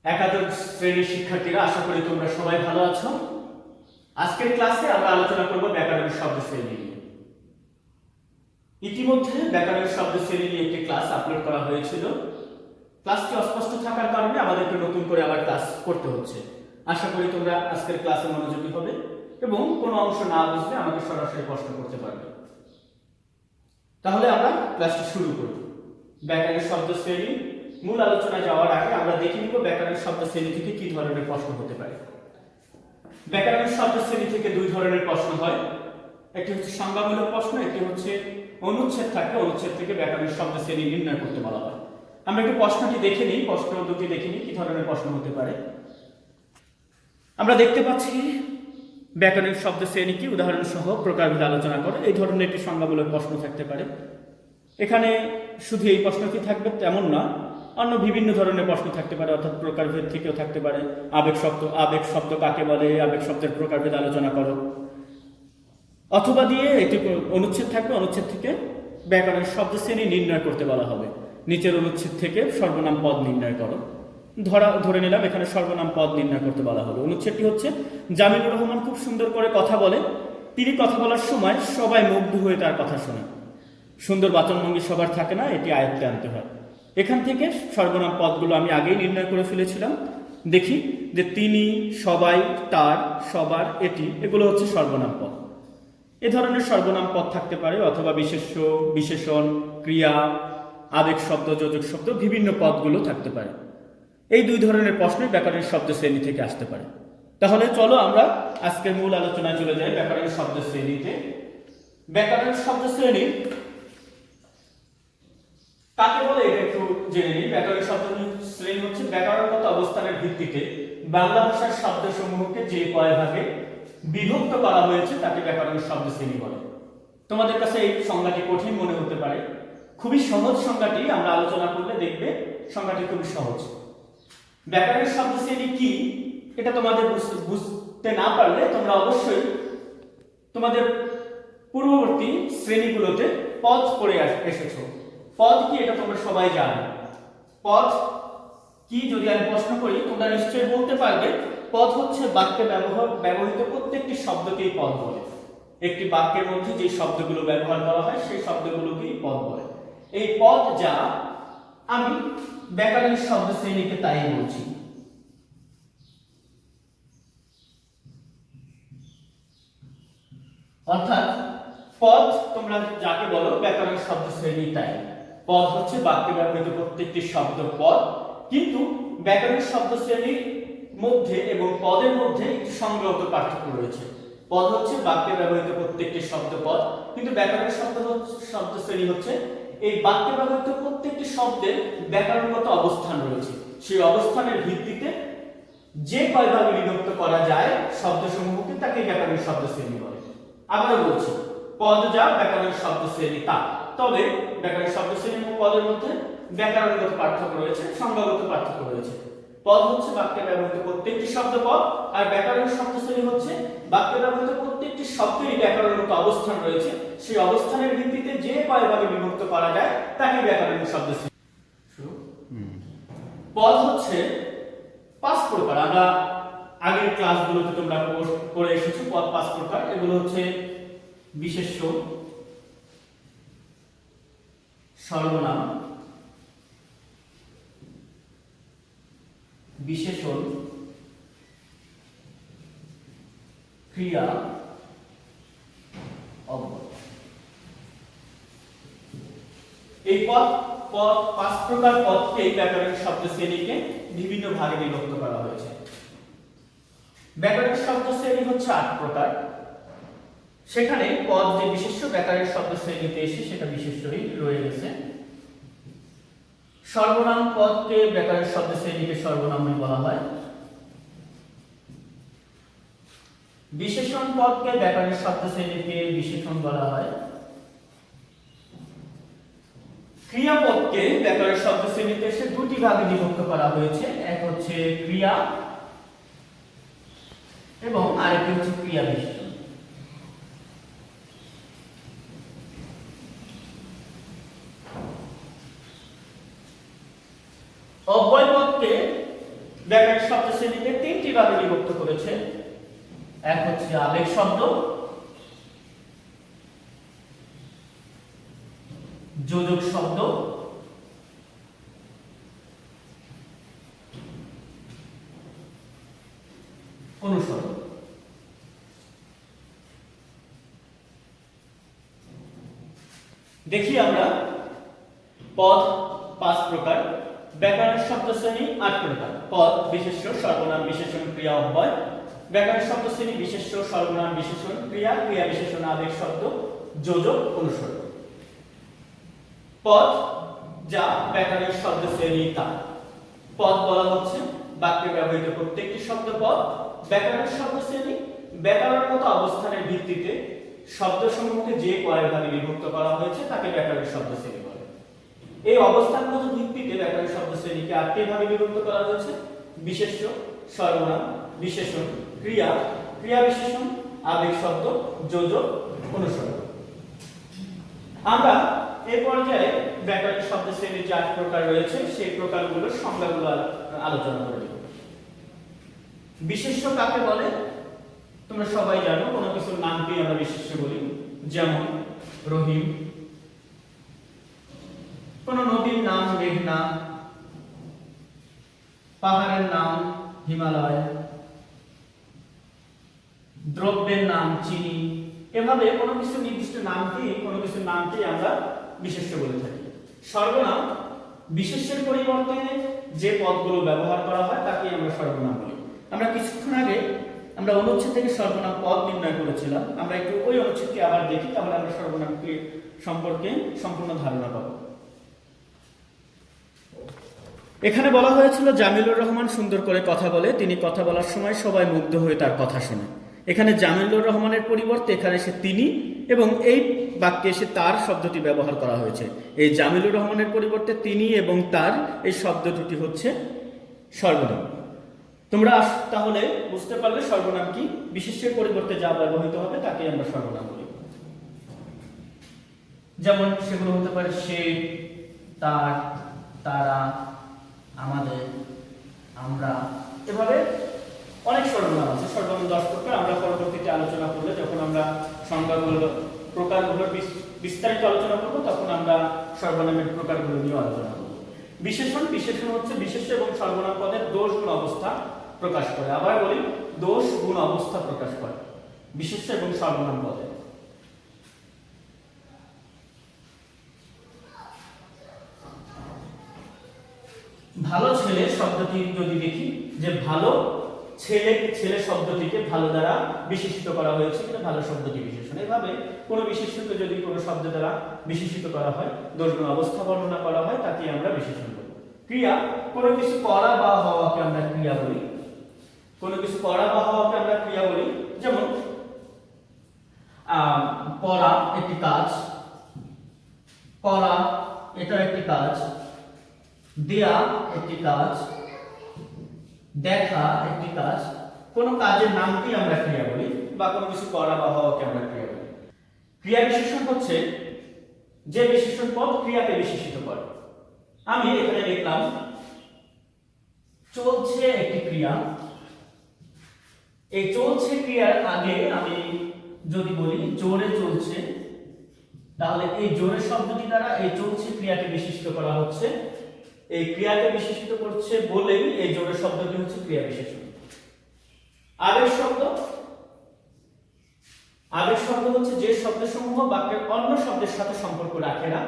একাদশ শ্রেণীর শিক্ষার্থীরা, আশা করি তোমরা সবাই ভালো আছো। আজকের ক্লাসে আমরা আলোচনা করব ব্যাকরণের শব্দশ্রেণী নিয়ে। ইতিমধ্যে ব্যাকরণের শব্দশ্রেণী নিয়ে একটি ক্লাস আপলোড করা হয়েছিল। ক্লাসটি অস্পষ্ট থাকার কারণে আমাদেরকে নতুন করে আবার ক্লাস করতে হচ্ছে। আশা করি তোমরা আজকের ক্লাসে মনোযোগী হবে এবং কোনো অংশ না বুঝলে আমাকে সরাসরি প্রশ্ন করতে পারবে। তাহলে আমরা ক্লাসটি শুরু করি। ব্যাকরণের শব্দশ্রেণী মূল আলোচনায় যাওয়ার আগে আমরা দেখে নিব ব্যাকরণের শব্দশ্রেণী থেকে কি ধরনের প্রশ্ন হতে পারে। ব্যাকরণের শব্দশ্রেণী থেকে দুই ধরনের প্রশ্ন হয়, একটি হচ্ছে সংজ্ঞামূলক প্রশ্ন, একটি হচ্ছে অনুচ্ছেদ থাকে, অনুচ্ছেদ থেকে ব্যাকরণের শব্দশ্রেণী নির্ণয় করতে বলা হয়। আমরা একটু প্রশ্নটি দেখে নিই, প্রশ্ন দুটি দেখে নিই কি ধরনের প্রশ্ন হতে পারে। আমরা দেখতে পাচ্ছি ব্যাকরণের শব্দশ্রেণী কি, উদাহরণ সহ প্রকারভেদ আলোচনা করে, এই ধরনের একটি সংজ্ঞামূলক প্রশ্ন থাকতে পারে। এখানে শুধু এই প্রশ্নটি থাকবে তেমন না, অন্য বিভিন্ন ধরনের প্রশ্ন থাকতে পারে, অর্থাৎ প্রকারভেদ থেকেও থাকতে পারে। আবেগ শব্দ কাকে বলে, আবেগ শব্দের প্রকারভেদ আলোচনা করো, অথবা দিয়ে একটি অনুচ্ছেদ থাকবে, অনুচ্ছেদ থেকে ব্যাকরণের শব্দশ্রেণী নির্ণয় করতে বলা হবে। নিচের অনুচ্ছেদ থেকে সর্বনাম পদ নির্ণয় করো। ধরে নিলাম এখানে সর্বনাম পদ নির্ণয় করতে বলা হলো। অনুচ্ছেদটি হচ্ছে, জামিলুর রহমান খুব সুন্দর করে কথা বলে, তিনি কথা বলার সময় সবাই মুগ্ধ হয়ে তার কথা শোনে। সুন্দর বাচনভঙ্গি সবার থাকে না, এটি আয়ত্তে আনতে হয়। এখান থেকে সর্বনাম পদগুলো আমি আগেই নির্ণয় করে ফেলেছিলাম। দেখি যে তিনি, সবাই, তার, সবার, এটি, এগুলো হচ্ছে সর্বনাম পদ। এ ধরনের সর্বনাম পদ থাকতে পারে, অথবা বিশেষ্য, বিশেষণ, ক্রিয়া, আবেগ শব্দ, যোজক শব্দ, বিভিন্ন পদগুলো থাকতে পারে। এই দুই ধরনের প্রশ্নই ব্যাকরণের শব্দশ্রেণী থেকে আসতে পারে। তাহলে চলো আমরা আজকের মূল আলোচনায় চলে যাই ব্যাকরণের শব্দশ্রেণীতে। ব্যাকরণের শব্দশ্রেণী কাকে বলে এটা একটু জেনে নিই। ব্যাকরণের শব্দশ্রেণী হচ্ছে ব্যাকরণগত অবস্থানের ভিত্তিতে বাংলা ভাষার শব্দসমূহকে যে কয় ভাগে বিভক্ত করা হয়েছে তাকে ব্যাকরণের শব্দশ্রেণী বলে। তোমাদের কাছে এই সংজ্ঞাটি কঠিন মনে হতে পারে, খুবই সহজ সংজ্ঞাটি, আমরা আলোচনা করলে দেখবে সংজ্ঞাটি খুবই সহজ। ব্যাকরণের শব্দশ্রেণী কি এটা তোমাদের বুঝতে না পারলে তোমরা অবশ্যই তোমাদের পূর্ববর্তী শ্রেণীগুলোতে পদ পড়ে এসেছো। পদ কি এটা তোমরা সবাই জানো। পদ কি যদি আমি প্রশ্ন করি তোমরা নিশ্চয়ই বলতে পারবে, পদ হচ্ছে বাক্যে ব্যবহৃত প্রত্যেকটি শব্দকেই পদ বলে। একটি বাক্যের মধ্যে যে শব্দগুলো ব্যবহার করা হয় সেই শব্দগুলোকেই পদ বলে। এই পদ যা, আমি ব্যাকরণের শব্দশ্রেণীকে তাই বলছি। অর্থাৎ পদ তোমরা যাকে বলো ব্যাকরণের শব্দশ্রেণী তাই। পদ হচ্ছে বাক্যে ব্যবহৃত প্রত্যেকটি শব্দ পদ, কিন্তু ব্যাকরণের শব্দশ্রেণীর মধ্যে এবং পদের মধ্যে একটি সংজ্ঞাগত পার্থক্য রয়েছে। পদ হচ্ছে বাক্যে ব্যবহৃত প্রত্যেকটি শব্দ পদ, কিন্তু ব্যাকরণের শব্দশ্রেণী হচ্ছে এই বাক্যে ব্যবহৃত প্রত্যেকটি শব্দের ব্যাকরণগত অবস্থান রয়েছে। সেই অবস্থানের ভিত্তিতে যে কয়ভাবে বিভক্ত করা যায় শব্দসমূহকে তাকে ব্যাকরণের শব্দশ্রেণী বলে। আবারও বলছি, পদ যা ব্যাকরণের শব্দশ্রেণী তা। তবে ব্যাকরণের শব্দশ্রেণী এবং পদের মধ্যে ব্যাকরণগত পার্থক্য রয়েছে, সংজ্ঞাগত পার্থক্য রয়েছে। পদ হচ্ছে বাক্যে ব্যবহৃত প্রত্যেকটি শব্দ পদ, আর ব্যাকরণের শব্দশ্রেণী হচ্ছে বাক্যে ব্যবহৃত প্রত্যেকটি শব্দেরই ব্যাকরণগত অবস্থান রয়েছে। সেই অবস্থানের ভিত্তিতে যে কয়ভাবে বিভক্ত করা যায় তাকে ব্যাকরণের শব্দশ্রেণী। পদ হচ্ছে 5 প্রকার। আমরা আগের ক্লাসগুলোতে তোমরা পড়ে এসেছো পদ 5 প্রকার। এগুলো হচ্ছে বিশেষ্য, সর্বনাম, বিশেষণ, ক্রিয়া, অব্যয়। এই পদ 5 প্রকার পদকে ব্যাকরণের শব্দশ্রেণীকে বিভিন্ন ভাগে বিভক্ত করা হয়েছে। ব্যাকরণের শব্দশ্রেণী হচ্ছে 8 প্রকার। সেখানে পদ যে বিশেষ্য ব্যাকরণের শব্দশ্রেণীতে এসে সেটা বিশেষ্যই রয়ে গেছে। সর্বনাম পদকে ব্যাকরণের শব্দশ্রেণীকে সর্বনামই বলা হয়। বিশেষণ পদকে ব্যাকরণের শব্দশ্রেণীকে বিশেষণ বলা হয়। ক্রিয়াপদকে ব্যাকরণের শব্দশ্রেণীতে এসে দুটি ভাগে বিভক্ত করা হয়েছে, এক হচ্ছে ক্রিয়া এবং আরেকটি হচ্ছে ক্রিয়া বিশেষণ। অব্যয় পদকে ব্যাকরণিক শব্দ শ্রেণীকে তিনটি ভাগে বিভক্ত করেছে। এক হচ্ছে আবেগ শব্দ, যোজক শব্দ, অনুসরণ। দেখি আমরা পদ 5 প্রকার, ব্যাকরণিক শব্দ শ্রেণী 8 প্রকার। পদ বিশেষ্য, সর্বনাম, বিশেষণ, ক্রিয়া, অব্যয়। ব্যাকরণিক শব্দ শ্রেণী বিশেষ্য, সর্বনাম, বিশেষণ, ক্রিয়া, ক্রিয়া বিশেষণ, আবেগ শব্দ, যোজক, অনুসরণ। পদ যা ব্যাকরণিক শব্দ শ্রেণী তা। পদ বলা হচ্ছে বাক্যে ব্যবহৃত প্রত্যেকটি শব্দ পদ। ব্যাকরণিক শব্দ শ্রেণী ব্যাকরণগত অবস্থানের ভিত্তিতে শব্দসমূহকে যে কয়েক ভাগে বিভক্ত করা হয়েছে তাকে ব্যাকরণিক শব্দ শ্রেণী বলে। এই অবস্থানগত ভিত্তিতে ব্যাকরণিক শব্দ শ্রেণীকে 8টি ভাগে বিভক্ত করা হয়েছে: বিশেষ্য, সর্বনাম, বিশেষণ, ক্রিয়া, ক্রিয়া বিশেষণ, আবেগ শব্দ, যোজক, অনুসরণ। আমরা এই পর্যায়ে ব্যাকরণিক শব্দ শ্রেণীর যে 8 প্রকার রয়েছে সেই প্রকারগুলোর সংজ্ঞাগুলো আলোচনা করব। বিশেষ্য কাকে বলে তোমরা সবাই জানো, কোনো কিছুর নামকে আমরা বিশেষ্য বলি। যেমন রহিম, কোন নদীর নাম মেঘনা, পাহাড়ের নাম হিমালয়, দ্রব্যের নাম চিনি। এভাবে কোনো কিছু নির্দিষ্ট নামকে আমরা বিশেষ্য বলে থাকি। সর্বনাম বিশেষ্যের পরিবর্তে যে পদগুলো ব্যবহার করা হয় তাকে আমরা সর্বনাম বলি। আমরা কিছুক্ষণ আগে আমরা অনুচ্ছেদ থেকে সর্বনাম পদ নির্ণয় করেছিলাম। আমরা একটু ওই অনুচ্ছেদটি আবার দেখি, তাহলে আমরা সর্বনাম সম্পর্কে সম্পূর্ণ ধারণা পাবো। এখানে বলা হয়েছিল জামিলুর রহমান সুন্দর করে কথা বলে, তিনি কথা বলার সময় সবাই মুগ্ধ হয়ে তার কথা শোনে। এখানে জামিলুর রহমানের পরিবর্তে এখানে এসে তিনি এবং এই বাক্যে এসে তার শব্দটি ব্যবহার করা হয়েছে। এই জামিলুর রহমানের পরিবর্তে তিনি এবং তার এই শব্দ দুটি হচ্ছে সর্বনাম। তোমরা তাহলে বুঝতে পারলে সর্বনাম কি। বিশেষ্যের পরিবর্তে যা ব্যবহৃত হবে তাকে আমরা সর্বনাম বলি। যেমন সেগুলো হতে পারে সে, তার, তারা, আমাদের, আমরা। এভাবে অনেক সর্বনাম আছে। সর্বনাম 10 প্রকার। আমরা পরবর্তীতে আলোচনা করলে, যখন আমরা সংজ্ঞাগুলো প্রকারগুলোর বিস্তারিত আলোচনা করব, তখন আমরা সর্বনামের প্রকারগুলো নিয়ে আলোচনা করব। বিশেষণ হচ্ছে বিশেষ্য এবং সর্বনাম পদের দোষ গুণ অবস্থা প্রকাশ করে। আবার বলি, দোষ গুণ অবস্থা প্রকাশ করে বিশেষ্য এবং সর্বনাম পদে। ভালো ছেলে শব্দটি যদি দেখি, যে ভালো ছেলে শব্দটিকে ভালো দ্বারা বিশেষিত করা হয়েছে, কিন্তু ভালো শব্দটি বিশেষণ। এভাবে কোনো বিশেষণকে যদি কোনো শব্দ দ্বারা বিশেষিত করা হয়, দোষগুণ অবস্থা বর্ণনা করা হয়, তাকে আমরা বিশেষণ বলি। ক্রিয়া, কোনো কিছু করা বা হওয়াকে আমরা ক্রিয়া বলি। কোনো কিছু করা বা হওয়াকে আমরা ক্রিয়া বলি। যেমন পড়া একটি কাজ, করা এটা একটি কাজ, দেয়া একটি কাজ, দেখা একটি কাজ। কোন কাজের নামকে আমরা ক্রিয়া বলি, বা কোনো কিছু করা বা হওয়াকে আমরা ক্রিয়া বলি। ক্রিয়া বিশেষণ হচ্ছে যে বিশেষণ পদ ক্রিয়াকে বিশেষিত করে। আমি এখানে লিখলাম চলছে একটি ক্রিয়া। এই চলছে ক্রিয়ার আগে আমি যদি বলি জোরে চলছে, তাহলে এই জোরে শব্দটি দ্বারা এই চলছে ক্রিয়াকে বিশেষিত করা হচ্ছে। এই ক্রিয়াকে বিশেষিত করছে বলেই এই জোরে শব্দটি হচ্ছে ক্রিয়া বিশেষণ। আবেগ শব্দ হচ্ছে যে শব্দসমূহ বাক্যের অন্য শব্দের সাথে সম্পর্ক রাখে না,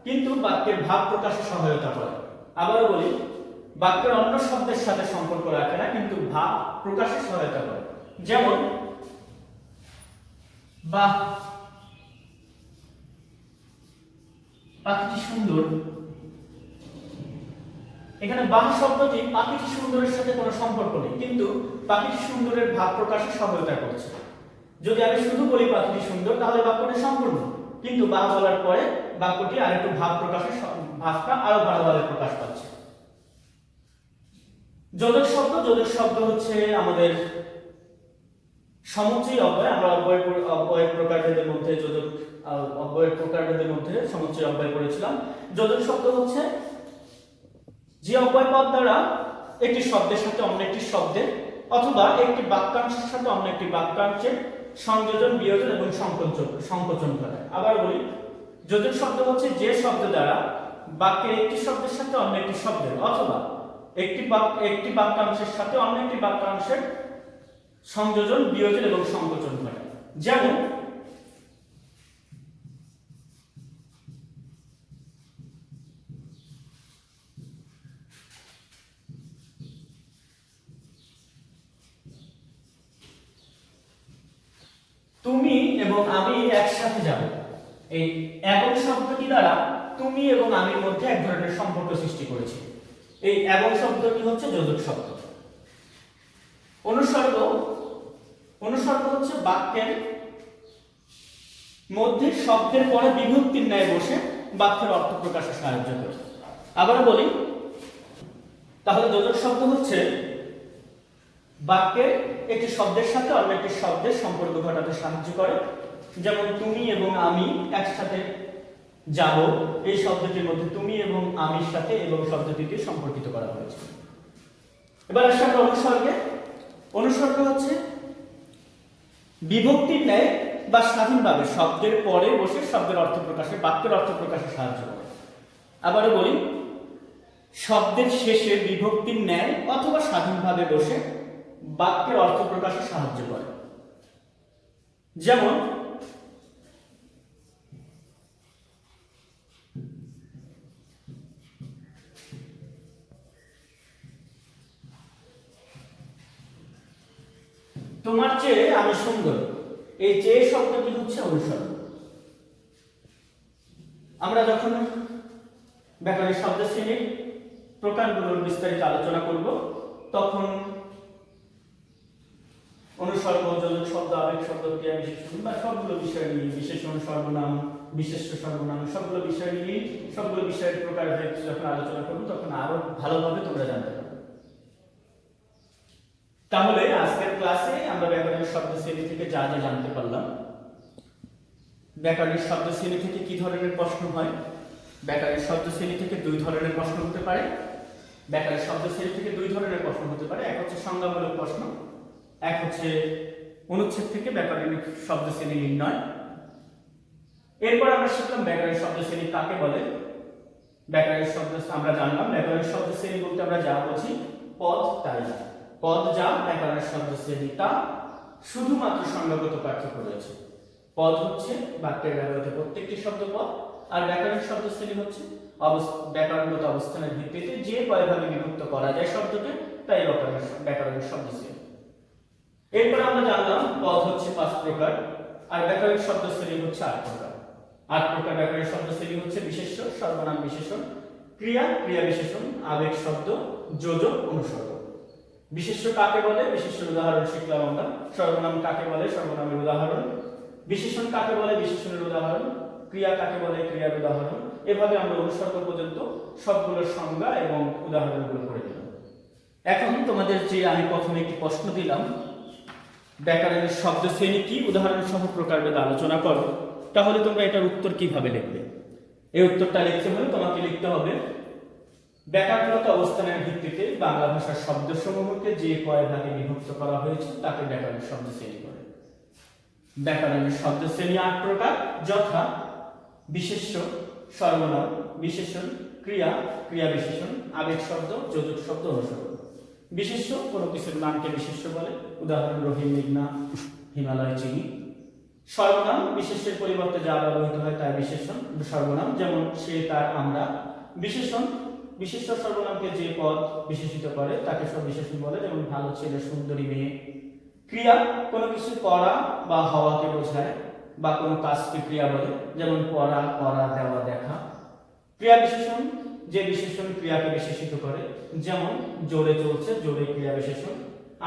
কিন্তু বাক্যের ভাব প্রকাশে সহায়তা করে। আবারও বলি, বাক্যের অন্য শব্দের সাথে সম্পর্ক রাখে না, কিন্তু ভাব প্রকাশে সহায়তা করে। যেমন বাহ, পাখিটি সুন্দর। এখানে বাহ শব্দটি পাখিটি সুন্দরের সাথে কোনো সম্পর্ক নেই, কিন্তু পাখিটি সুন্দরের ভাব প্রকাশে সহায়তা করছে। যদি আমি শুধু বলি পাখিটি সুন্দর, তাহলে বাক্যটি সম্পূর্ণ, কিন্তু বাহ বলার পরে বাক্যটি আরেকটু ভাব প্রকাশে ভাবটা আরো ভালোভাবে প্রকাশ পাচ্ছে। যোজক শব্দ হচ্ছে আমাদের সমুচ্চয়ী অব্যয়। আমরা অব্যয়ের প্রকারভেদের মধ্যে অব্যয়ের প্রকারভেদের মধ্যে সমুচ্চয়ী অব্যয় করেছিলাম। যোজক শব্দ হচ্ছে যে অব্যয় পদ দ্বারা একটি শব্দের সাথে অন্য একটি শব্দের অথবা একটি বাক্যাংশের সাথে অন্য একটি বাক্যাংশের সংযোজন, বিয়োজন এবং সংকোচন ঘটায়। আবার বলি, যোজক শব্দ হচ্ছে যে শব্দ দ্বারা বাক্যের একটি শব্দের সাথে অন্য একটি শব্দের অথবা একটি বাক্যাংশের সাথে অন্য একটি বাক্যাংশের সংযোজন, বিয়োজন এবং সংকোচন ঘটায়। যেমন তুমি এবং আমি একসাথে যাব। এই এবং শব্দটি দ্বারা তুমি এবং আমির মধ্যে এক ধরনের সম্পর্ক সৃষ্টি করেছে। এই এবং শব্দটি হচ্ছে যোজক শব্দ। অনুসর্গ হচ্ছে বাক্যের মধ্যে শব্দের পরে বিভক্তির ন্যায় বসে বাক্যের অর্থ প্রকাশে সাহায্য করে। আবার বলি, তাহলে যোজক শব্দ হচ্ছে বাক্যের একটি শব্দের সাথে অন্য একটি শব্দের সম্পর্ক ঘটাতে সাহায্য করে। যেমন তুমি এবং আমি একসাথে যাব, এই শব্দটির মধ্যে তুমি এবং আমির সাথে এবং শব্দটিকে সম্পর্কিত করা হয়েছে। এবার আসলে আমরা অনুসর্গে। অনুসর্গ হচ্ছে বিভক্তির ন্যায় বা স্বাধীনভাবে শব্দের পরে বসে শব্দের অর্থ প্রকাশে, বাক্যের অর্থ প্রকাশে সাহায্য করে। আবারও বলি, শব্দের শেষে বিভক্তির ন্যায় অথবা স্বাধীনভাবে বসে বাক্যের অর্থ প্রকাশে সাহায্য করে। যেমন তোমার চেয়ে আমি সুন্দর, এই চেয়ে শব্দটি হচ্ছে অনুসর্গ। আমরা যখন ব্যাকরণের শব্দ শ্রেণীর প্রকারগুলোর বিস্তারিত আলোচনা করব, তখন অনুসর্গ, যোজক শব্দ, আবেগ শব্দ, ক্রিয়া বিশেষণ বা সবগুলো বিষয় নিয়ে, বিশেষণ, সর্বনাম, বিশেষ্য সর্বনাম, সবগুলো বিষয় নিয়ে, সবগুলো বিষয়ের প্রকার যখন আলোচনা করব, তখন আরো ভালোভাবে তোমরা জানতে পারবে। তাহলে আজকের ক্লাসে আমরা ব্যাকরণের শব্দ শ্রেণী থেকে যা যা জানতে পারলাম। ব্যাকরণের শব্দ শ্রেণী থেকে কি ধরনের প্রশ্ন হয়? ব্যাকরণের শব্দ শ্রেণী থেকে দুই ধরনের প্রশ্ন হতে পারে। ব্যাকরণের শব্দ শ্রেণী থেকে দুই ধরনের প্রশ্ন হতে পারে। এক হচ্ছে সংজ্ঞামূলক প্রশ্ন, এক হচ্ছে অনুচ্ছেদ থেকে ব্যাকরণের শব্দ শ্রেণী নির্ণয়। এরপর আমরা শিখলাম ব্যাকরণের শব্দ শ্রেণী কাকে বলে। ব্যাকরণের শব্দ আমরা জানলাম ব্যাকরণের শব্দ শ্রেণী বলতে আমরা যা বুঝি পদ তাই। পদ যা ব্যাকরণের শব্দ শ্রেণী তা, শুধুমাত্র সংজ্ঞাগত পার্থক্য রয়েছে। পদ হচ্ছে বাক্যের ব্যবহৃত প্রত্যেকটি শব্দ পদ, আর ব্যাকরণ শব্দ শ্রেণী হচ্ছে ব্যাকরণগত অবস্থানের ভিত্তিতে যে কয়ভাবে বিভক্ত করা যায় শব্দকে, তাই ব্যাকরণের শব্দ শ্রেণী। এরপর আমরা জানলাম পদ হচ্ছে 5 প্রকার, আর ব্যাকরণ শব্দ শ্রেণী হচ্ছে 8 প্রকার। 8 প্রকার ব্যাকরণ শব্দ শ্রেণী হচ্ছে বিশেষ্য, সর্বনাম, বিশেষণ, ক্রিয়া, ক্রিয়া বিশেষণ, আবেগ শব্দ, যোজক, অনুসর্গ। বিশেষ্য কাকে বলে? বিশেষ্যের উদাহরণ শিখলাম আমরা। সর্বনাম কাকে বলে? সর্বনামের উদাহরণ। বিশেষণ কাকে বলে? বিশেষণের উদাহরণ। ক্রিয়া কাকে বলে? ক্রিয়ার উদাহরণ। এভাবে আমরা অনুসর্গ পর্যন্ত সবগুলোর সংজ্ঞা এবং উদাহরণগুলো করে দিলাম। এখন তোমাদের যে আমি প্রথমে একটি প্রশ্ন দিলাম, ব্যাকরণের শব্দ শ্রেণী কি, উদাহরণ সহ প্রকারভেদ আলোচনা করো, তাহলে তোমরা এটার উত্তর কিভাবে লিখবে? এই উত্তরটা লিখতে হলে তোমাকে লিখতে হবে ব্যাকরণগত অবস্থানের ভিত্তিতে বাংলা ভাষার শব্দসমূহকে যে কয় ভাগে বিভক্ত করা হয়েছে তাকে ব্যাকরণের শব্দ শ্রেণী বলে। ব্যাকরণের শব্দ শ্রেণী 8 প্রকার, যথা বিশেষ্য, সর্বনাম, বিশেষণ, ক্রিয়া, ক্রিয়া বিশেষণ, আবেগ শব্দ, যোজক শব্দ, অনুসর্গ। বিশেষ্য কোনো কিছুর নামকে বিশেষ্য বলে, উদাহরণ রহিম, মেঘনা, হিমালয়, চিনি। সর্বনাম বিশেষ্যের পরিবর্তে যা ব্যবহৃত হয় তার বিশেষণ সর্বনাম, যেমন সে, তার, আমরা। বিশেষণ বিশেষ্য সর্বনামকে যে পদ বিশেষিত করে তাকে সব বিশেষণ বলে, যেমন ভালো ছেলে, সুন্দরী মেয়ে। ক্রিয়া কোনো কিছু করা বা হওয়াকে বোঝায় বা কোনো কাজকে ক্রিয়া বলে, যেমন পড়া, করা, দেওয়া, দেখা। ক্রিয়া বিশেষণ যে বিশেষণ ক্রিয়াকে বিশেষিত করে, যেমন জোরে চলছে, জোরে ক্রিয়া বিশেষণ।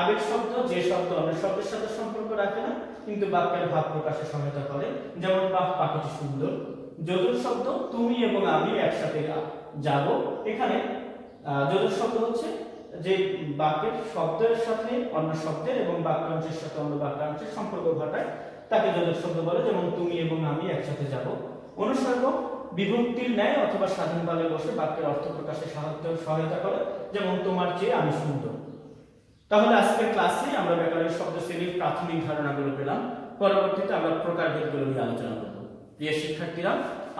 আবেগ শব্দ যে শব্দ অন্য শব্দের সাথে সম্পর্ক রাখে না কিন্তু বাক্যের ভাব প্রকাশে সহায়তা করে, যেমন বাহ, পাখিটি সুন্দর। যোজক শব্দ তুমি এবং আমি একসাথে যাব। এখানে যোজক শব্দ হচ্ছে যে বাক্যের শব্দের সাথে অন্য শব্দের এবং বাক্যাংশের সাথে অন্য বাক্যাংশের সম্পর্ক ঘটায় তাকে যোজক শব্দ বলে, যেমন তুমি এবং আমি একসাথে যাব। অনুসর্গ বিভক্তির ন্যায় অথবা স্বাধীনভাবে বসে বাক্যের অর্থ প্রকাশে সহায়তা করে, যেমন তোমার চেয়ে আমি সুন্দর। তাহলে আজকের ক্লাসে আমরা ব্যাকরণের শব্দ শ্রেণীর প্রাথমিক ধারণাগুলো পেলাম। পরবর্তীতে আমরা প্রকারভেদগুলো নিয়ে আলোচনা করব। প্রিয় শিক্ষার্থীরা,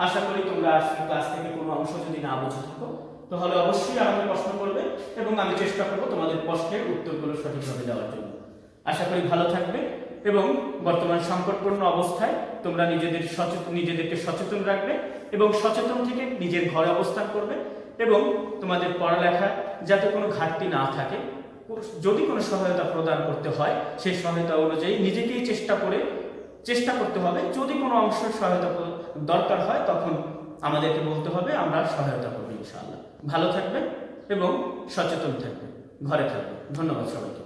আশা করি তোমরা আজকের ক্লাস থেকে কোনো অংশ যদি না বুঝে থাকো তাহলে অবশ্যই আমাকে প্রশ্ন করবে এবং আমি চেষ্টা করব তোমাদের প্রশ্নের উত্তরগুলো সঠিকভাবে দেওয়ার জন্য। আশা করি ভালো থাকবে এবং বর্তমান সংকটপূর্ণ অবস্থায় তোমরা নিজেদেরকে সচেতন রাখবে এবং সচেতন থেকে নিজের ঘরে অবস্থান করবে এবং তোমাদের পড়ালেখা যাতে কোনো ঘাটতি না থাকে, যদি কোনো সহায়তা প্রদান করতে হয় সেই সহায়তা অনুযায়ী নিজেকেই চেষ্টা করতে হবে। যদি কোনো অংশের সহায়তা দরকার হয় তখন আমাদেরকে বলতে হবে, আমরা সহায়তা করবো ইনশাআল্লাহ। ভালো থাকবে এবং সচেতন থাকবে, ঘরে থাকবে। ধন্যবাদ সবাইকে।